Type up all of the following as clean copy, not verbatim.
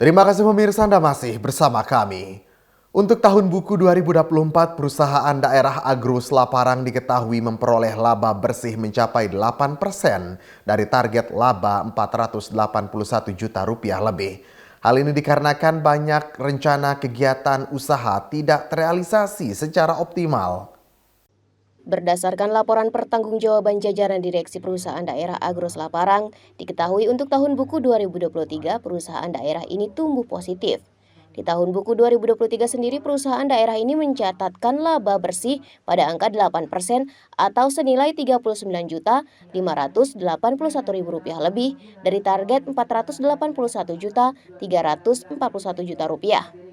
Terima kasih pemirsa, Anda masih bersama kami. Untuk tahun buku 2024, perusahaan daerah Agro Selaparang diketahui memperoleh laba bersih mencapai 8% dari target laba 481 juta rupiah lebih. Hal ini dikarenakan banyak rencana kegiatan usaha tidak terrealisasi secara optimal. Berdasarkan laporan pertanggungjawaban jajaran Direksi Perusahaan Daerah Agro Selaparang, diketahui untuk tahun buku 2023 perusahaan daerah ini tumbuh positif. Di tahun buku 2023 sendiri perusahaan daerah ini mencatatkan laba bersih pada angka 8% atau senilai Rp509.581.000 lebih dari target Rp481.341.000.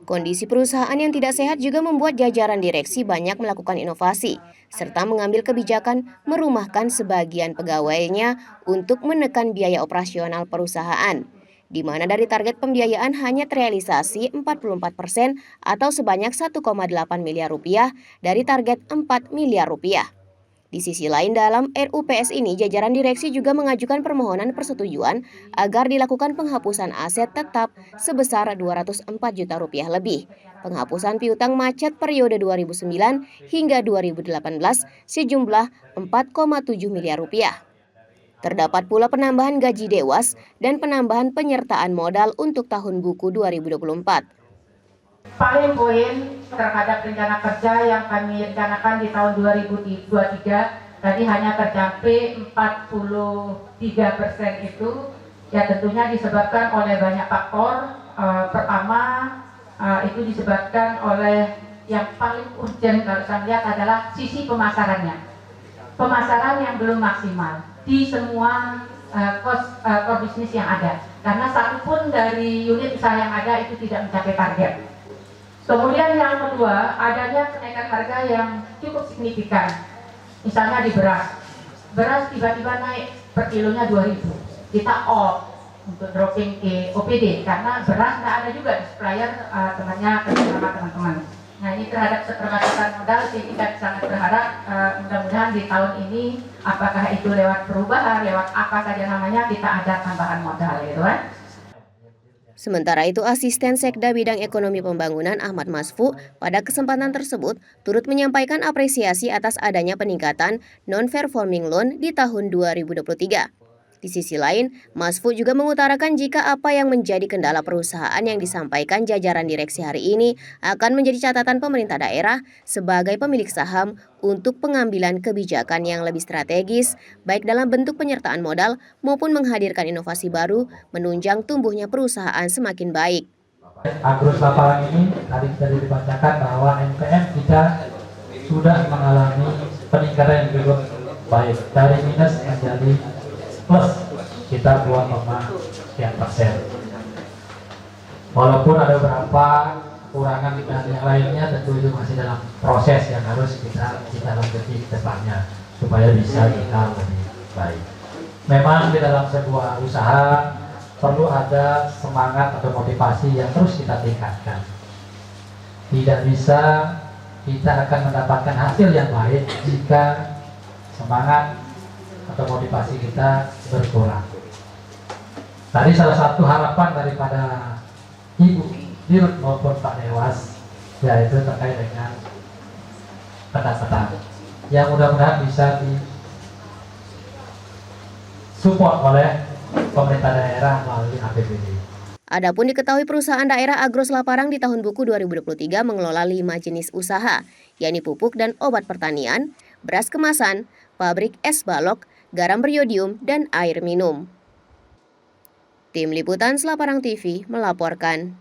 Kondisi perusahaan yang tidak sehat juga membuat jajaran direksi banyak melakukan inovasi, serta mengambil kebijakan merumahkan sebagian pegawainya untuk menekan biaya operasional perusahaan, di mana dari target pembiayaan hanya terrealisasi 44% atau sebanyak 1,8 miliar rupiah dari target 4 miliar rupiah. Di sisi lain, dalam RUPS ini, jajaran direksi juga mengajukan permohonan persetujuan agar dilakukan penghapusan aset tetap sebesar Rp204 juta lebih, penghapusan piutang macet periode 2009 hingga 2018 sejumlah Rp4,7 miliar. Terdapat pula penambahan gaji dewas dan penambahan penyertaan modal untuk tahun buku 2024. Paling poin terhadap rencana kerja yang kami rencanakan di tahun 2023 tadi hanya tercapai 43% itu, ya tentunya disebabkan oleh banyak faktor. Pertama, itu disebabkan oleh yang paling urgent kalau saya lihat adalah sisi pemasarannya. Pemasaran yang belum maksimal di semua core bisnis yang ada, karena satu pun dari unit usaha yang ada itu tidak mencapai target. Kemudian yang kedua, adanya kenaikan harga yang cukup signifikan. Misalnya di beras. Beras tiba-tiba naik per kilonya 2.000. Kita off untuk dropping ke OPD karena beras nggak ada juga di supplier teman-teman. Nah, ini terhadap keterbatasan modal, kita sangat berharap mudah-mudahan di tahun ini, apakah itu lewat perubahan, lewat apa saja namanya, kita ada tambahan modal gitu kan. Sementara itu, Asisten Sekda Bidang Ekonomi Pembangunan Ahmad Masfu pada kesempatan tersebut turut menyampaikan apresiasi atas adanya peningkatan non-performing loan di tahun 2023. Di sisi lain, Masfu juga mengutarakan jika apa yang menjadi kendala perusahaan yang disampaikan jajaran direksi hari ini akan menjadi catatan pemerintah daerah sebagai pemilik saham untuk pengambilan kebijakan yang lebih strategis, baik dalam bentuk penyertaan modal maupun menghadirkan inovasi baru menunjang tumbuhnya perusahaan semakin baik. Agro Selaparang ini tadi sudah dibacakan bahwa NPM kita sudah mengalami peningkatan yang cukup baik dari minus menjadi plus sekitar 2,sekian%. Walaupun ada beberapa kekurangan dan yang lainnya, tentu itu masih dalam proses yang harus kita lanjuti ke depannya supaya bisa kita lebih baik. Memang di dalam sebuah usaha perlu ada semangat atau motivasi yang terus kita tingkatkan. Tidak bisa kita akan mendapatkan hasil yang baik jika semangat atau motivasi kita berkurang. Tadi salah satu harapan daripada Ibu Dirut maupun Pak Dewas, yaitu terkait dengan petani yang mudah-mudahan bisa disupport oleh pemerintah daerah melalui APBD. Adapun diketahui perusahaan daerah Agro Selaparang di tahun buku 2023 mengelola 5 jenis usaha, yakni pupuk dan obat pertanian, beras kemasan, pabrik es balok, garam beriodium, dan air minum. Tim Liputan Selaparang TV melaporkan.